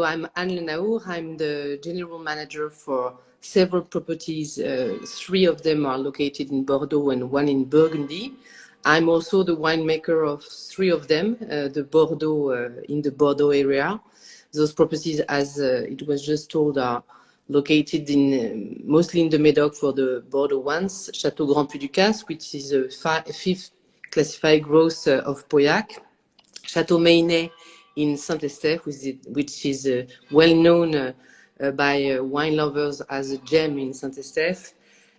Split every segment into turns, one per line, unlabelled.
I'm Anne le Naour. I'm the general manager for several properties. Three of them are located in Bordeaux and one in Burgundy. I'm also the winemaker of three of them, the Bordeaux in the Bordeaux area. Those properties, as it was just told, are located in mostly in the Médoc for the Bordeaux ones. Chateau Grand Puy Ducasse, which is a fifth classified growth of Pauillac. Chateau Meyney in Saint-Estèphe, which is well known by wine lovers as a gem in Saint-Estèphe,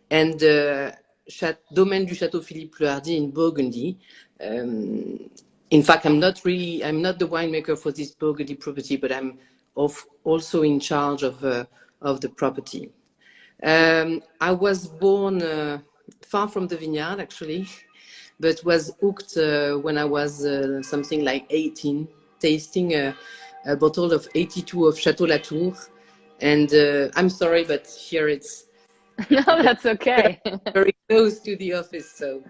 and Domaine du Château Philippe le Hardi in Burgundy. In fact, I'm not the winemaker for this Burgundy property, but I'm also in charge of the property. I was born far from the vineyard, actually, but was hooked when I was something like 18, tasting a bottle of 82 of Chateau Latour. And I'm sorry, but here it's
no, that's okay.
very close to the office. So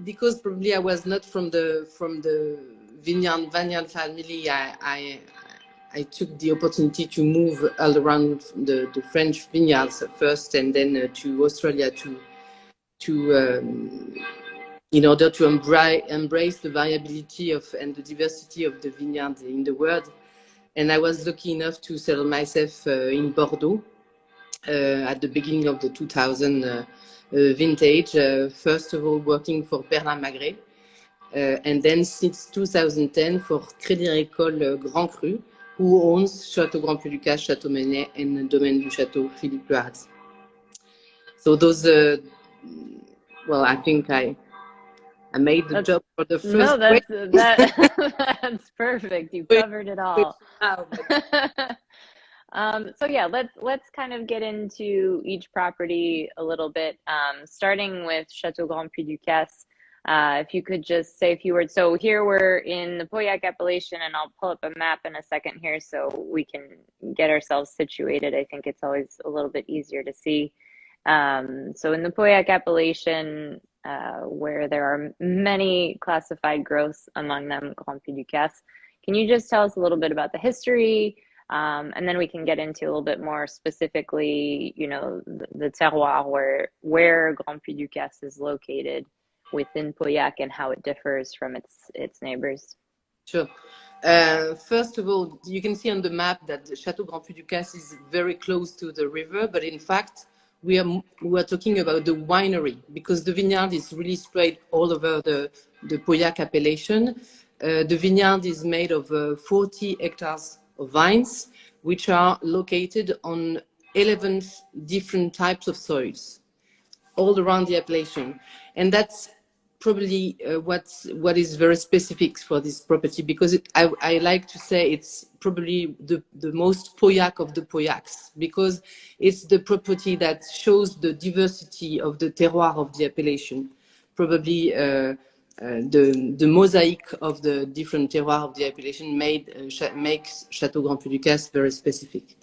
because probably I was not from the vineyard family, I took the opportunity to move all around the French vineyards first, and then to Australia in order to embrace the variability and the diversity of the vineyard in the world. And I was lucky enough to settle myself in Bordeaux at the beginning of the 2000 vintage. First of all, working for Bernard Magret, and then since 2010 for Crédit Agricole Grand Cru, who owns Chateau Grand Puy Ducasse, Chateau Meyney, and Domaine du Château Philippe le Hardi. So those, well, I think I made the job for the first.
No, that's perfect. You covered it all. So yeah, let's kind of get into each property a little bit, starting with Chateau Grand Puy Ducasse. If you could just say a few words. So here we're in the Pauillac appellation, and I'll pull up a map in a second here so we can get ourselves situated. I think it's always a little bit easier to see. So in the Pauillac appellation, where there are many classified growths, among them Grand Puy Ducasse, can you just tell us a little bit about the history, and then we can get into a little bit more specifically, you know, the terroir where Grand Puy Ducasse is located within Pauillac and how it differs from its neighbors.
Sure. First of all, you can see on the map that the Chateau Grand Puy Ducasse is very close to the river, but in fact, we are talking about the winery, because the vineyard is really spread all over the Pauillac appellation. The vineyard is made of 40 hectares of vines, which are located on 11 different types of soils all around the appellation. And that's probably what is very specific for this property, because I like to say it's probably the most Pauillac of the Pauillacs, because it's the property that shows the diversity of the terroir of the appellation. Probably the mosaic of the different terroir of the appellation makes Chateau Grand Puy Ducasse very specific.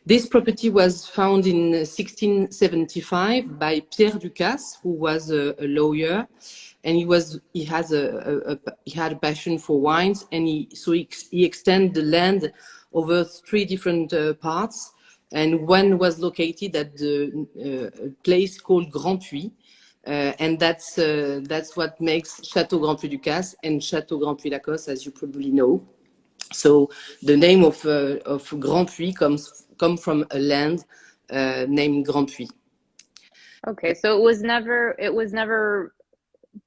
This property was found in 1675 by Pierre Ducasse, who was a lawyer, and he had a passion for wines, and he extended the land over three different parts, and one was located at the place called Grand Puy, and that's what makes Chateau Grand Puy Ducasse and Chateau Grand Puy Lacoste, as you probably know. So the name of Grand Puy comes from a land named Grand Puy.
Okay, so it was never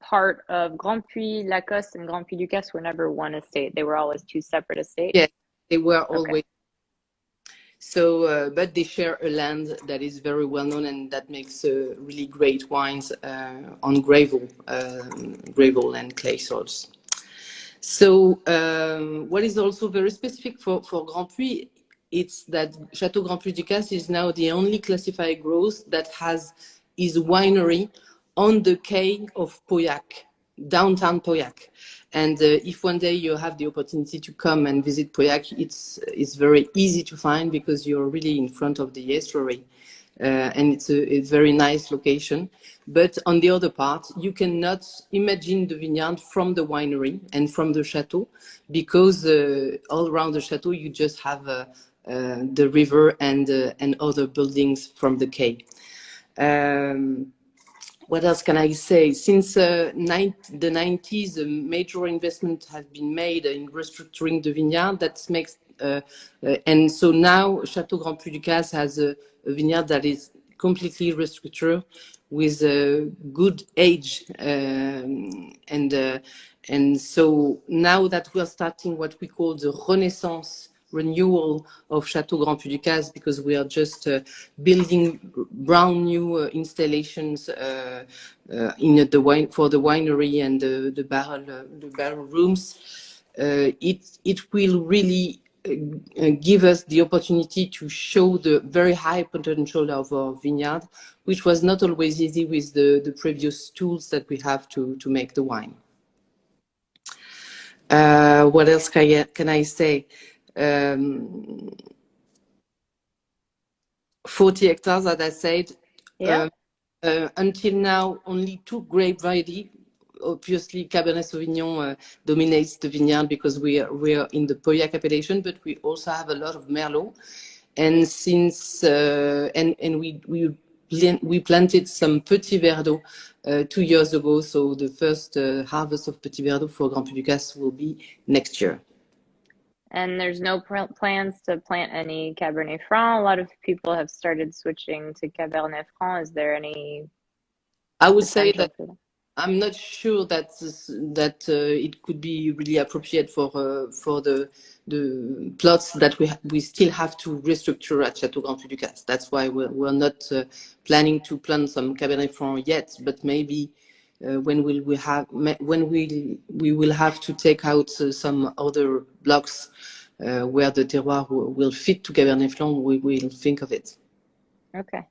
part of Grand Puy Lacoste, and Grand Puy Ducasse were never one estate. They were always two separate estates.
Yes, they were always.
Okay.
So, but they share a land that is very well known, and that makes really great wines on gravel and clay soils. So, what is also very specific for Grand Puy, it's that Chateau Grand Puy Ducasse is now the only classified growth that has his winery on the quay of Pauillac, downtown Pauillac. And if one day you have the opportunity to come and visit Pauillac, it's very easy to find, because you're really in front of the estuary. and it's a very nice location. But on the other part, you cannot imagine the vineyard from the winery and from the chateau, because all around the chateau you just have the river and other buildings from the quay. What else can I say? Since the 90s, a major investment has been made in restructuring the vineyard. That makes and so now Chateau Grand Puy Ducasse has a vineyard that is completely restructured with a good age, and so now that we are starting what we call the Renaissance renewal of Chateau Grand Puy Ducasse, because we are just building brand new installations in the wine for the winery and the barrel rooms. It will really give us the opportunity to show the very high potential of our vineyard, which was not always easy with the previous tools that we have to make the wine. What else can I say? 40 hectares, as I said.
Yeah.
Until now, only 2 grape varieties. Obviously, Cabernet Sauvignon dominates the vineyard because we are in the Pauillac appellation, but we also have a lot of Merlot. And since we planted some Petit Verdot 2 years ago, so the first harvest of Petit Verdot for Grand Puy Ducasse will be next year.
And there's no plans to plant any Cabernet Franc. A lot of people have started switching to Cabernet Franc. Is there any?
I would say that I'm not sure that it could be really appropriate for the plots that we still have to restructure at Chateau Grand Puy Ducasse. That's why we're not planning to plant some Cabernet Franc yet, but maybe when we will have to take out some other blocks where the terroir will fit to Cabernet Franc, we will think of it.
Okay.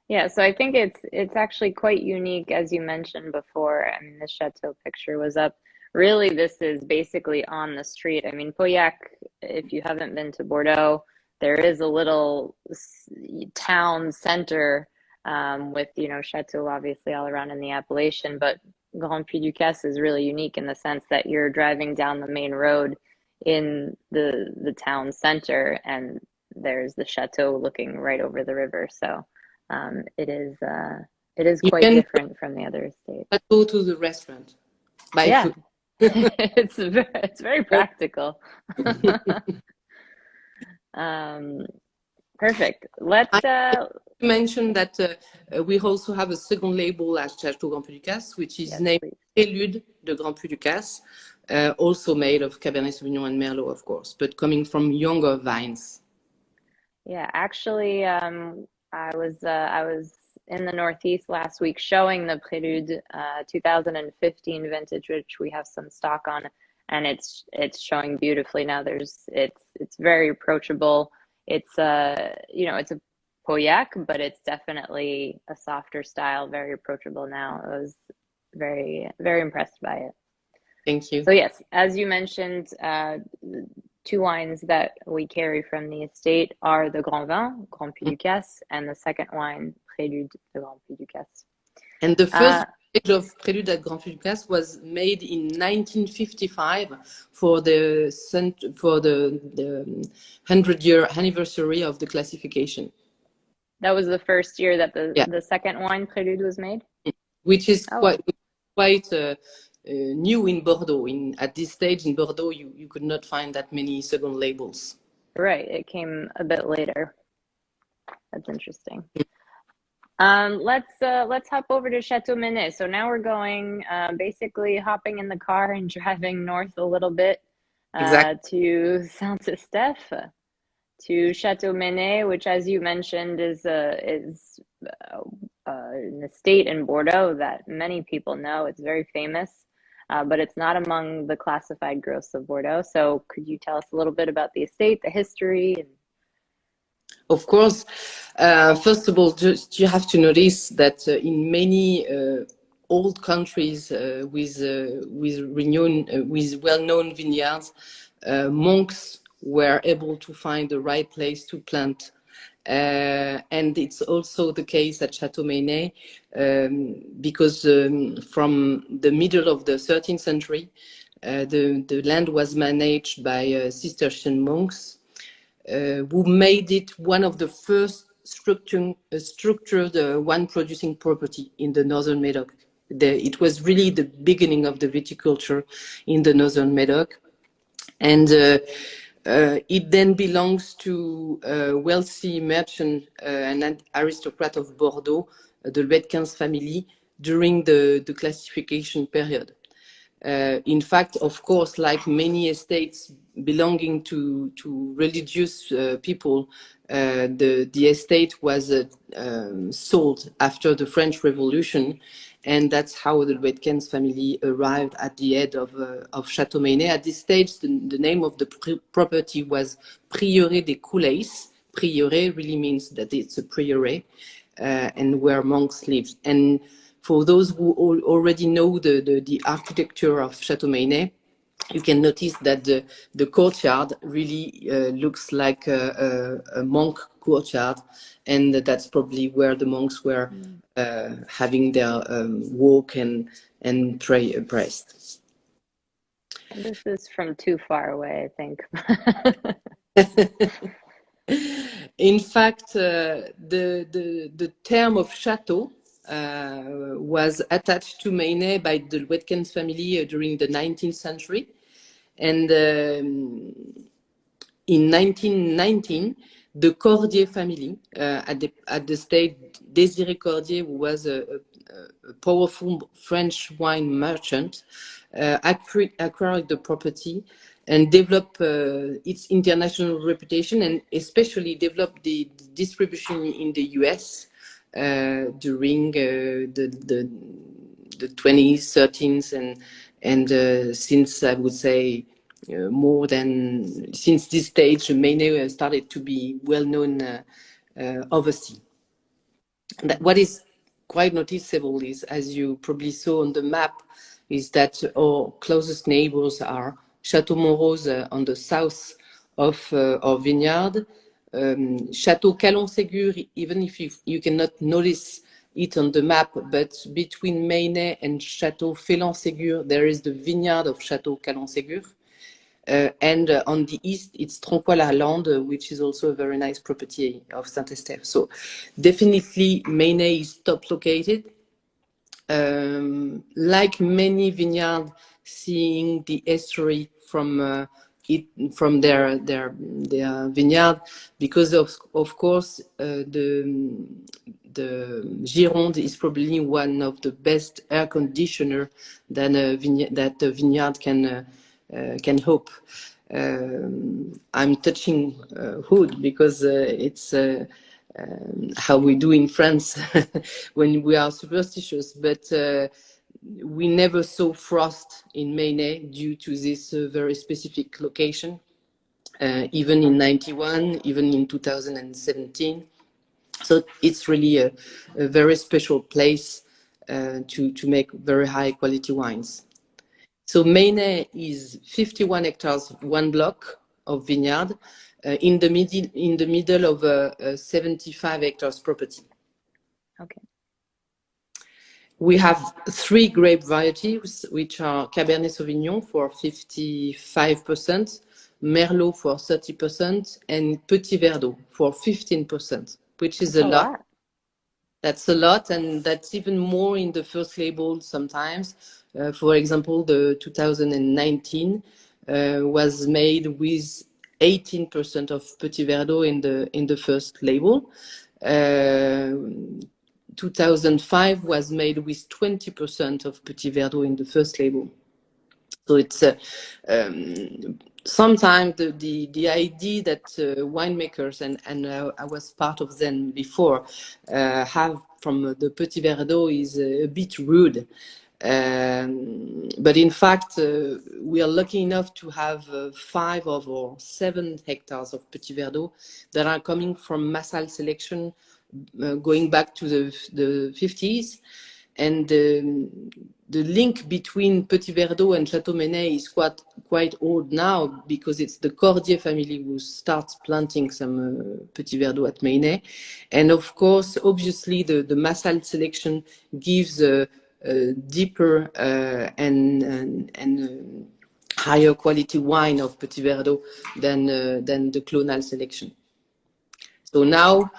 Yeah, so I think it's actually quite unique, as you mentioned before. I mean, the chateau picture was up. Really, this is basically on the street. I mean, Pauillac, if you haven't been to Bordeaux, there is a little town center with, chateau obviously all around in the appellation, but Grand Puy Ducasse is really unique in the sense that you're driving down the main road in the town center, and there's the chateau looking right over the river. So it is quite different from the other estates.
Go to the restaurant by foot.
It's very practical. Perfect. Let's
mention that we also have a second label at Chateau Grand Puy Ducasse, which is named Prélude de Grand Puy Ducasse, also made of Cabernet Sauvignon and Merlot, of course, but coming from younger vines.
Yeah, actually, I was in the Northeast last week showing the Prélude 2015 vintage, which we have some stock on, and it's showing beautifully now. It's very approachable. It's it's a Pauillac, but it's definitely a softer style, very approachable now. I was very, very impressed by it.
Thank you.
So yes, as you mentioned, 2 wines that we carry from the estate are the Grand Vin, Grand Puy Ducasse, and the second wine, Prélude de Grand Puy Ducasse.
And the first vintage of Prélude at Grand Puy Ducasse was made in 1955 for the 100-year anniversary of the classification.
That was the first year that the second wine, Prélude, was made?
Which is quite new in Bordeaux. At this stage in Bordeaux, you could not find that many second labels.
Right, it came a bit later. That's interesting. Let's hop over to Chateau Meyney. So now we're going basically hopping in the car and driving north a little bit to Saint-Estèphe, to Chateau Meyney, which, as you mentioned, is an estate in Bordeaux that many people know. It's very famous, but it's not among the classified growths of Bordeaux. So could you tell us a little bit about the estate, the history?
Of course. First of all, just you have to notice that in many old countries with well-known vineyards, monks were able to find the right place to plant And it's also the case at Chateau Meyney, because from the middle of the 13th century, the land was managed by Cistercian monks, who made it one of the first structured wine-producing property in the northern Medoc. It was really the beginning of the viticulture in the northern Medoc. And it then belongs to a wealthy merchant and aristocrat of Bordeaux, the Luetquins family, during the classification period. In fact, of course, like many estates belonging to religious people, the estate was sold after the French Revolution, and that's how the Luetquins family arrived at the head of Chateau Meyney. At this stage, the name of the property was Prieuré des Coulées. Prieuré really means that it's a prieuré, and where monks lived. And for those who already know the architecture of Chateau Meyney, you can notice that the courtyard really looks like a monk courtyard, and that's probably where the monks were having their walk and prayers.
This is from too far away, I think.
In fact, the term of chateau was attached to Meyney by the Luetquins family during the 19th century. And in 1919, the Cordier family, at the state, Désiré Cordier, who was a powerful French wine merchant, acquired the property and developed its international reputation, and especially developed the distribution in the US during the 20s, 30s, and since I would say more than since this stage, Meyney started to be well known overseas. What is quite noticeable is, as you probably saw on the map, is that our closest neighbors are Chateau Meyney on the south of our vineyard, Chateau Calon-Ségur, even if you cannot notice it on the map, but between Meyney and Chateau Félan-Ségur, there is the vineyard of Chateau Calon-Ségur. And on the east, it's Tronquoy-la-Lande, which is also a very nice property of Saint-Estèphe. So definitely Meyney is top located. Like many vineyards, seeing the estuary from their vineyard, because of course the Gironde is probably one of the best air conditioner that a vineyard can hope. I'm touching wood because it's how we do in France when we are superstitious, but we never saw frost in Meyney due to this very specific location, even in 91, even in 2017. So it's really a very special place to make very high quality wines. So Meyney is 51 hectares, one block of vineyard, in the middle of a 75 hectares property.
Okay.
We have 3 grape varieties, which are Cabernet Sauvignon for 55%, Merlot for 30%, and Petit Verdot for 15%, which is a lot. That's a lot, and that's even more in the first label sometimes. For example, the 2019 was made with 18% of Petit Verdot in the first label. 2005 was made with 20% of Petit Verdot in the first label. So it's sometimes the idea that winemakers, and I was part of them before, have from the Petit Verdot is a bit rude. But in fact, we are lucky enough to have 5 or 7 hectares of Petit Verdot that are coming from Massal selection going back to the 50s. and the link between Petit Verdot and Chateau Meyney is quite old now, because it's the Cordier family who starts planting some Petit Verdot at Meyney. And of course, obviously, the Massal selection gives a deeper and higher quality wine of Petit Verdot than the clonal selection. So now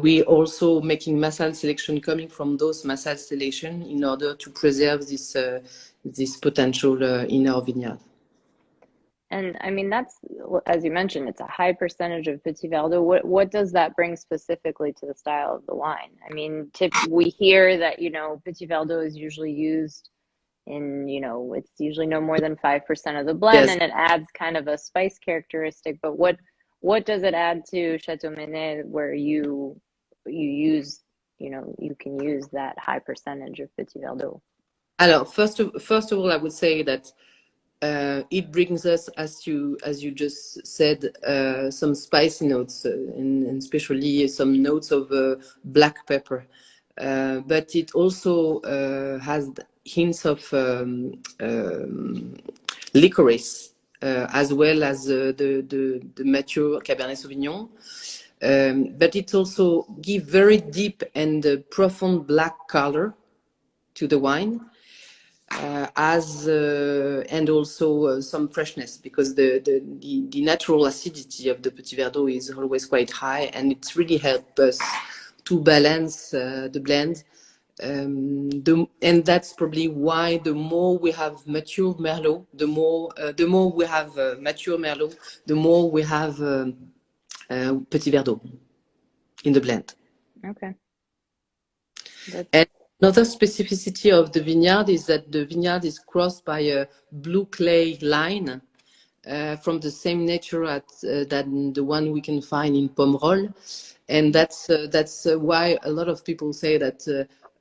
we also making Massal selection coming from those Massal selection in order to preserve this potential in our vineyard.
And I mean, that's, as you mentioned, it's a high percentage of Petit Verdot. What does that bring specifically to the style of the wine? I mean, we hear that, you know, Petit Verdot is usually used in, you know, it's usually no more than 5% of the blend, yes, and it adds kind of a spice characteristic. But what does it add to Chateau Meyney where you use, you know, you can use that high percentage of Petit Verdot?
Alors, first of all, I would say that it brings us, as you just said, some spicy notes, and especially some notes of black pepper. But it also has hints of licorice, as well as the mature Cabernet Sauvignon. But it also gives very deep and profound black color to the wine. And also some freshness, because the natural acidity of the Petit Verdot is always quite high, and it really helps us to balance the blend. And that's probably why the more we have mature Merlot, the more we have mature Merlot, the more we have Petit Verdot in the blend.
Okay.
And another specificity of the vineyard is that the vineyard is crossed by a blue clay line from the same nature than the one we can find in Pomerol. And that's why a lot of people say that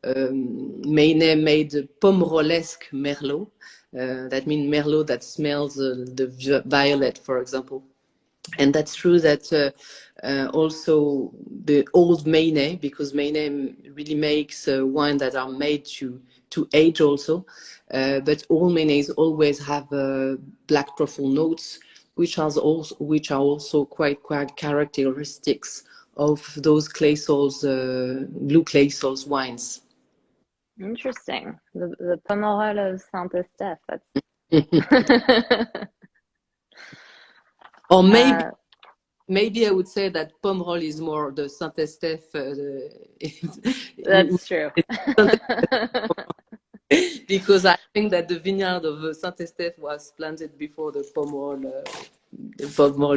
Meyney made a Pomerolesque Merlot. That means Merlot that smells the violet, for example. And that's true that also the old Meyney, because Meyney really makes wine that are made to age also. But all Meyneys always have black truffle notes, which are also quite characteristics of those clay soils, blue clay soils wines.
Interesting. The Pomerol of Saint-Estèphe. That's
or maybe I would say that Pomerol is more the Saint-Estèphe.
That's true.
Because I think that the vineyard of Saint-Estèphe was planted before the Pomerol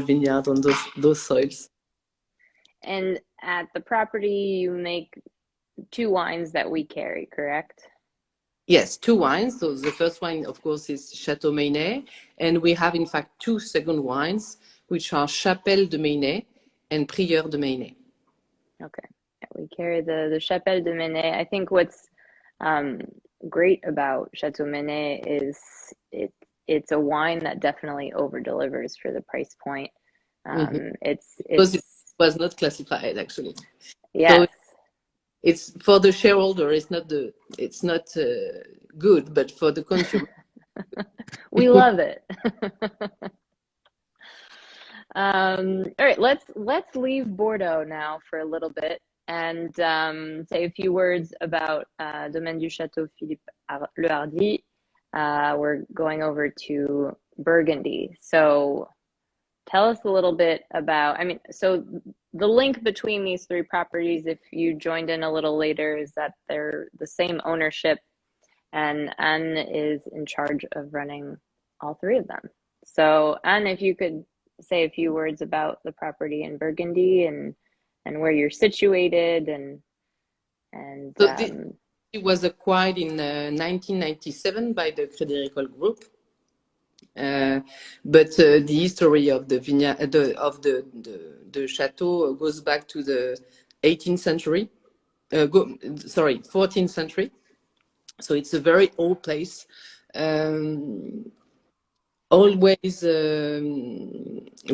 vineyard on those soils.
And at the property, you make 2 wines that we carry, correct?
Yes, 2 wines. So the first wine, of course, is Chateau Meyney, and we have in fact 2 second wines, which are Chapelle de Meyney and Prieur de Meyney.
Okay, yeah, we carry the Chapelle de Meyney. I think what's great about Chateau Meyney is it's a wine that definitely over delivers for the price point.
Because it was not classified, actually.
Yes.
So it's for the shareholder. It's not good, but for the consumer,
we love it. All right, let's leave Bordeaux now for a little bit and say a few words about Domaine du Château Philippe le Hardi. We're going over to Burgundy. So tell us a little bit about, I mean, so the link between these 3 properties, if you joined in a little later, is that they're the same ownership, and Anne is in charge of running all 3 of them. So Anne, if you could say a few words about the property in Burgundy and where you're situated and
so it was acquired in 1997 by the Crédit Agricole Group. But the history of the vineyard, the chateau goes back to the 18th century. 14th century. So it's a very old place. Always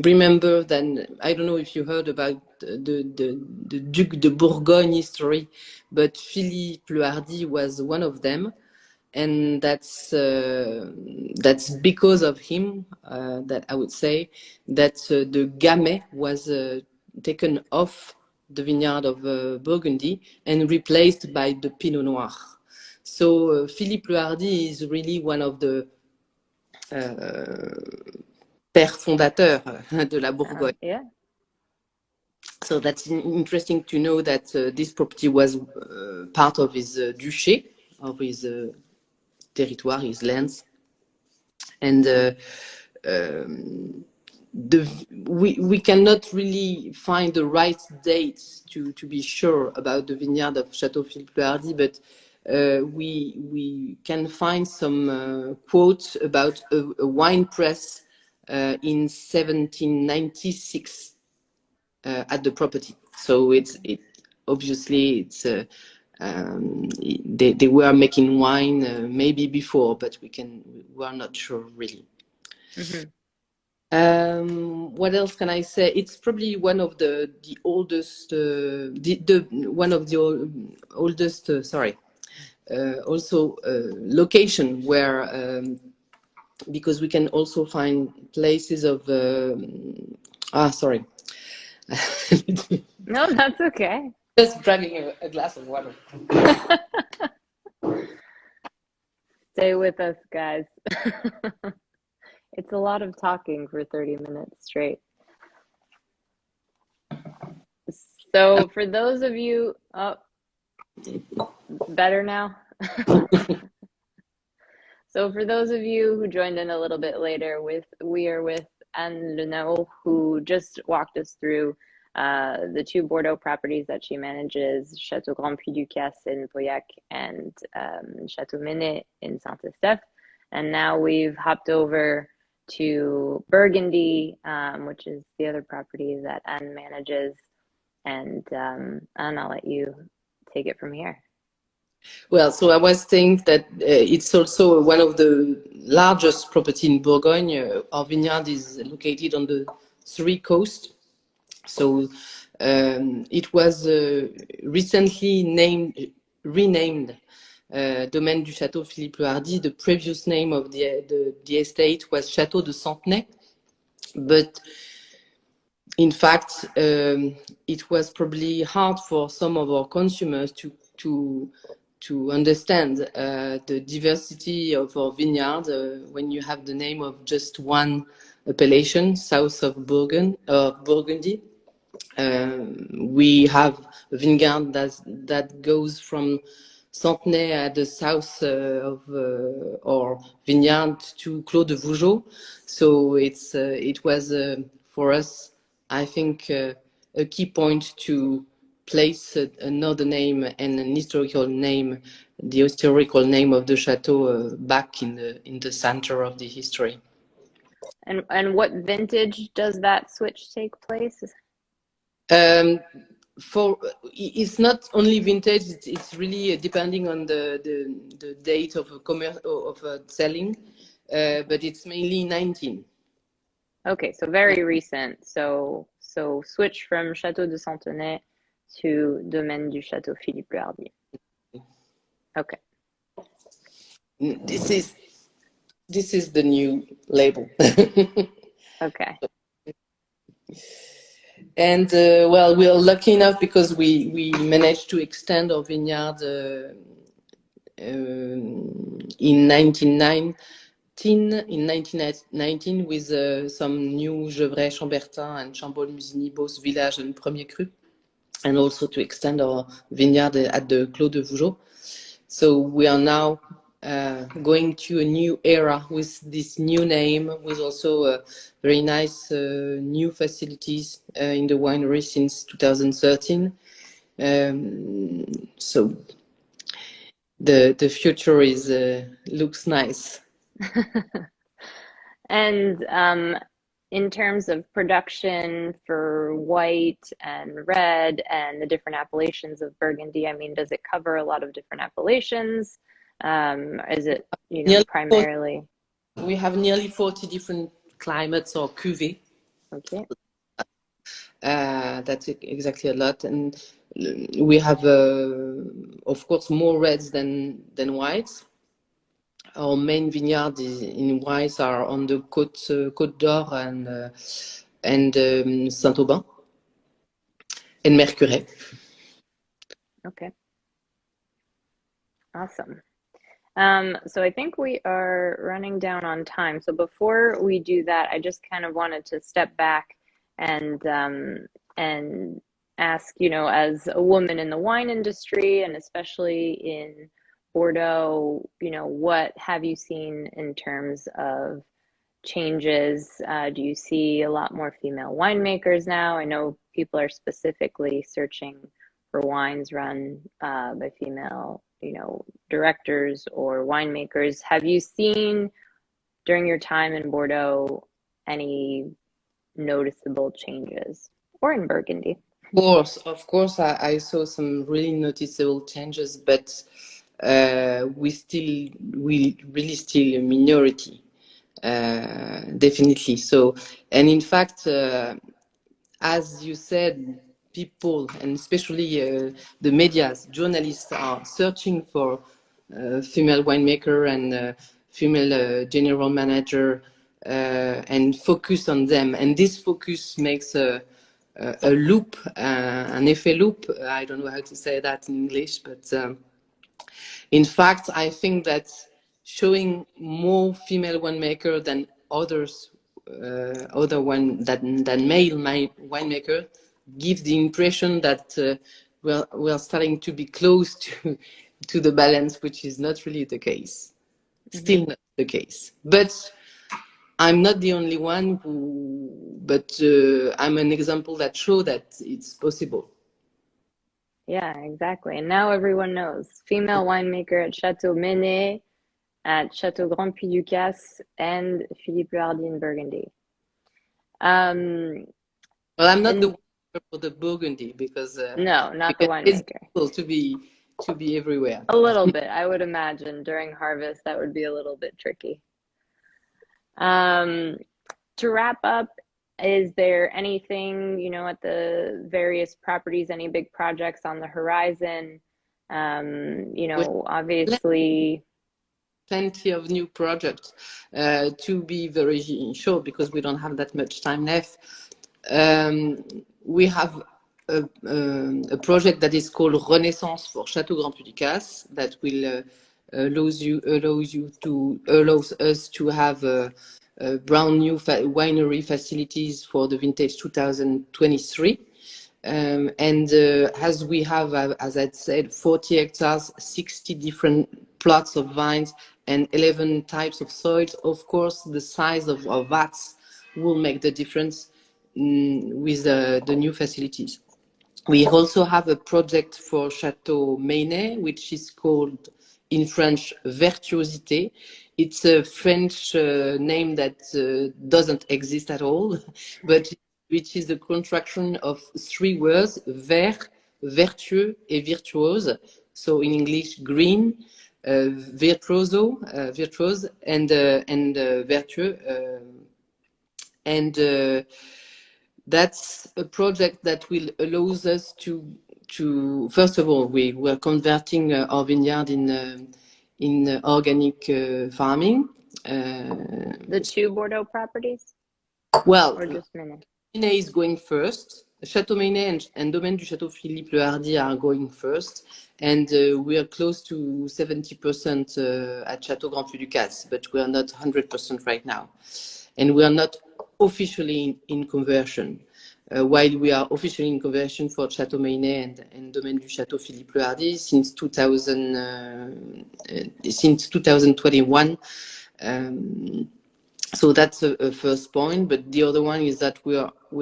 remember that, I don't know if you heard about the Duc de Bourgogne history, but Philippe le Hardi was one of them. And that's because of him that I would say that the Gamay was taken off the vineyard of Burgundy and replaced by the Pinot Noir. So Philippe le Hardi is really one of the pères fondateurs de la Bourgogne.
Yeah.
So that's interesting to know that this property was part of his duché, of his territoire, his lands. And we cannot really find the right date to be sure about the vineyard of Chateau Philippe le Hardi, but we can find some quotes about a wine press in 1796 at the property. So obviously it's they were making wine maybe before, but we are not sure really.
Mm-hmm.
What else can I say? It's probably one of the oldest, one of the oldest. Also location where because we can also find places of. Sorry.
No, that's okay.
Just dragging a glass of water.
Stay with us, guys. It's a lot of talking for 30 minutes straight. So for those of you, better now? So for those of you who joined in a little bit later, we are with Anne le Naour, who just walked us through the two Bordeaux properties that she manages, Chateau Grand Puy Ducasse in Pauillac and Chateau Meyney in Saint-Estèphe. And now we've hopped over to Burgundy, which is the other property that Anne manages. And Anne, I'll let you take it from here.
Well, so I was saying that it's also one of the largest property in Bourgogne. Our vineyard is located on the three coasts. So it was recently renamed Domaine du Château Philippe le Hardi. The previous name of the estate was Château de Centenay, but in fact it was probably hard for some of our consumers to understand the diversity of our vineyard when you have the name of just one appellation south of Burgundy. We have a vineyard that goes from Centenay at the south of our vineyard to Clos de Vougeot. So it was for us, I think, a key point to place another name and an historical name, the historical name of the chateau back in the center of the history.
And what vintage does that switch take place?
It's not only vintage; it's really depending on the date of selling, but it's mainly 19.
Okay, so very recent. So switch from Château de Centenay to Domaine du Château Philippe le Hardi. Okay.
This is the new label.
Okay.
And well, we are lucky enough because we managed to extend our vineyard in 1919 with some new Gevrey, Chambertin, and Chambol-Musigny, both village and Premier Cru, and also to extend our vineyard at the Clos de Vougeot. So we are now going to a new era with this new name, with also very nice new facilities in the winery since 2013. So the future looks nice.
And in terms of production for white and red and the different appellations of Burgundy, I mean, does it cover a lot of different appellations? Is it,
nearly
primarily?
We have nearly 40 different climates or cuvées.
Okay.
That's exactly a lot, and we have, of course, more reds than whites. Our main vineyard in whites are on the Côte d'Or and Saint-Aubin and Mercurey.
Okay. Awesome. So I think we are running down on time. So before we do that, I just kind of wanted to step back and ask, you know, as a woman in the wine industry and especially in Bordeaux, you know, what have you seen in terms of changes? Do you see a lot more female winemakers now? I know people are specifically searching for wines run by female, you know, directors or winemakers. Have you seen during your time in Bordeaux any noticeable changes, or in Burgundy?
Of course, I saw some really noticeable changes, but we really still a minority, definitely. So, and in fact, as you said, people and especially the medias, journalists are searching for female winemaker and female general manager and focus on them. And this focus makes a loop, an effet loop. I don't know how to say that in English, but in fact, I think that showing more female winemaker than others, other one than male winemaker, gives the impression that we're starting to be close to the balance, which is not really the case. Still not the case. But I'm not the only one but I'm an example that shows that it's possible.
Yeah, exactly. And now everyone knows. Female winemaker at Chateau Meyney, at Chateau Grand Puy Ducasse, and Philippe Hardi in Burgundy.
Well, I'm not the winemaker for the Burgundy because
no, not the
it's
winemaker.
difficult to be everywhere.
A little bit, I would imagine. During harvest, that would be a little bit tricky. To wrap up, is there anything, you know, at the various properties, any big projects on the horizon? You know, obviously.
Plenty of new projects. To be very short, because we don't have that much time left, we have a project that is called Renaissance for Chateau Grand Puy Ducasse that will allows us to have brand new winery facilities for the vintage 2023. And as we have, as I said, 40 hectares, 60 different plots of vines, and 11 types of soils, of course, the size of our vats will make the difference with the new facilities. We also have a project for Chateau Meyney, which is called in French Virtuosité. It's a French name that doesn't exist at all, but which is a contraction of three words: vert, vertueux, et virtuose. So in English, green, virtuoso, virtuose, and vertueux, and that's a project that will allows us to first of all, we were converting our vineyard in organic farming.
The two Bordeaux properties?
Well,
or just Meyney?
Meyney is going first. Chateau Meyney and Domaine du Château Philippe le Hardi are going first, and we are close to 70% at Chateau Grand Puy Ducasse, but we are not 100% right now, and we are not officially in conversion. While we are officially in conversion for Chateau Meyney and Domaine du Château Philippe le Hardi since 2021. So that's a first point, but the other one is that we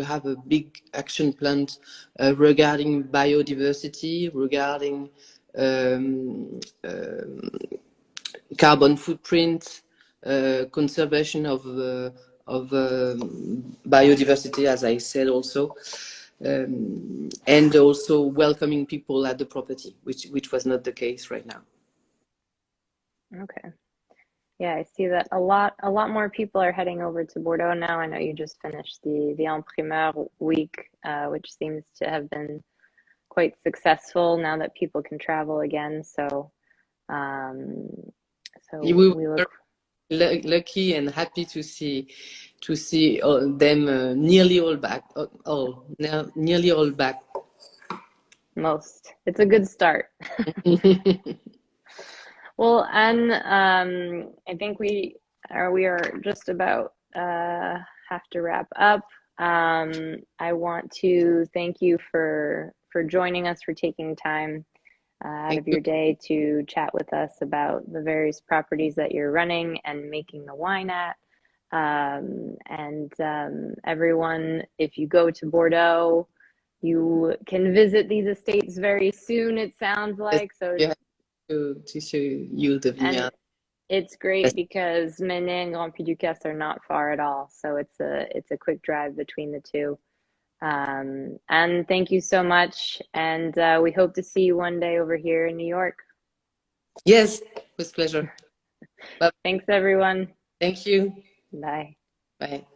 have a big action plan regarding biodiversity, regarding carbon footprint, conservation of biodiversity, as I said also, and also welcoming people at the property, which was not the case right now.
Okay. Yeah, I see that a lot more people are heading over to Bordeaux now. I know you just finished the Imprimeur week, which seems to have been quite successful now that people can travel again. So, um,
We
so we
were
look.
lucky and happy to see all them nearly all back, nearly all back.
Most. It's a good start. Well, and I think we are just about have to wrap up. I want to thank you for joining us, for taking time out
Thank
of
you.
your day to chat with us about the various properties that you're running and making the wine at. And everyone, if you go to Bordeaux, you can visit these estates very soon, it sounds
Yes,
like. So,
you have to show you the
and
vineyard.
it's
Yes.
great because Meyney and Grand Puy Ducasse are not far at all. So it's a quick drive between the two. And thank you so much. And we hope to see you one day over here in New York.
Yes, with pleasure. Bye.
Thanks, everyone.
Thank you.
Bye.
Bye.